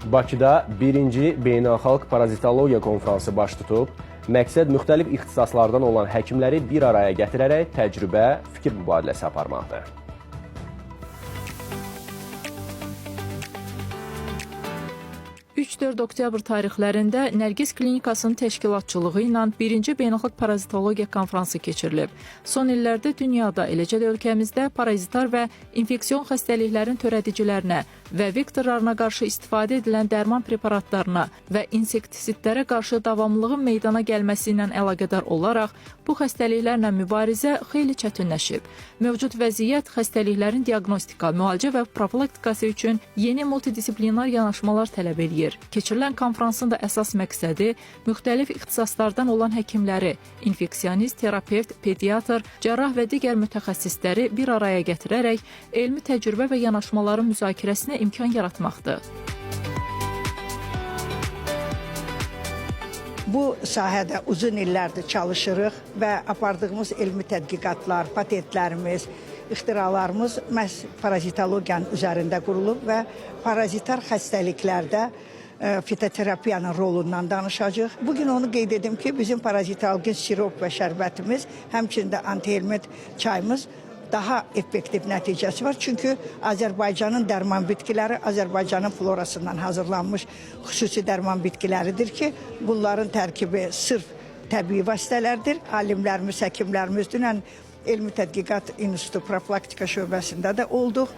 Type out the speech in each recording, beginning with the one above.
Bakıda 1-ci Beynəlxalq Parazitologiya konfransı baş tutub. Məqsəd müxtəlif ixtisaslardan olan həkimləri bir araya gətirərək təcrübə, fikir mübadiləsi aparmaqdır. 3-4 oktyabr tarixlərində Nərgiz Klinikasının təşkilatçılığı ilə 1-ci Beynəlxalq Parazitologiya konfransı keçirilib. Son illərdə dünyada, eləcə də ölkəmizdə parazitar və infeksion xəstəliklərin törədicilərinə və vektorlarına qarşı istifadə edilən dərman preparatlarına və insektisitlərə qarşı davamlılığın meydana gəlməsi ilə əlaqədar olaraq bu xəstəliklərlə mübarizə xeyli çətinləşib. Mövcud vəziyyət xəstəliklərin diaqnostika, müalicə və profilaktikası üçün yeni multidisiplinar yanaşmalar tələb edir. Keçirilən konfransın da əsas məqsədi müxtəlif ixtisaslardan olan həkimləri, infeksionist, terapevt, pediatr, cərrah və digər mütəxəssisləri bir araya gətirərək elmi təcrübə və yanaşmaların müzakirəsinə imkan yaratmaqdır. Bu sahədə uzun illərdir çalışırıq və apardığımız elmi tədqiqatlar, patentlərimiz, ixtiralarımız məhz parazitologiyanın üzərində qurulub və parazitar xəstəliklərdə fitoterapiyanın rolundan danışacaq. Bugün onu qeyd edim ki, bizim parazitalgin sirop və şərbətimiz, həmçinin də antihelmint çayımız daha effektiv nəticəsi var. Çünki Azərbaycanın dərman bitkiləri Azərbaycanın florasından hazırlanmış xüsusi dərman bitkiləridir ki, bunların tərkibi sırf təbii vasitələrdir. Alimlərimiz, həkimlərimiz dünən Elmi Tədqiqat İnstitutu Profilaktika şöbəsində də olduq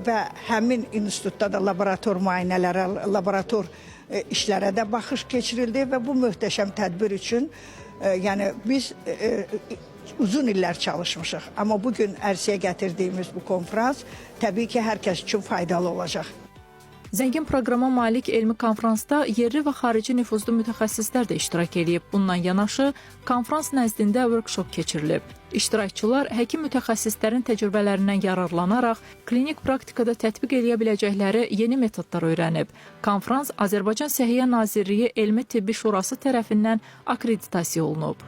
və həmin institutda da laborator müayinələrə, laborator işlərə də baxış keçirildi və bu möhtəşəm tədbir üçün yəni biz uzun illər çalışmışıq. Amma bugün ərsəyə gətirdiyimiz bu konfrans təbii ki, hər kəs üçün faydalı olacaq. Zəngin proqrama malik elmi konfransda yerli və xarici nüfuzlu mütəxəssislər də iştirak edib. Bundan yanaşı, konfrans nəzdində workshop keçirilib. İştirakçılar həkim mütəxəssislərin təcrübələrindən yararlanaraq klinik praktikada tətbiq edə biləcəkləri yeni metodlar öyrənib. Konfrans Azərbaycan Səhiyyə Nazirliyi Elmi Tibbi Şurası tərəfindən akreditasiya olunub.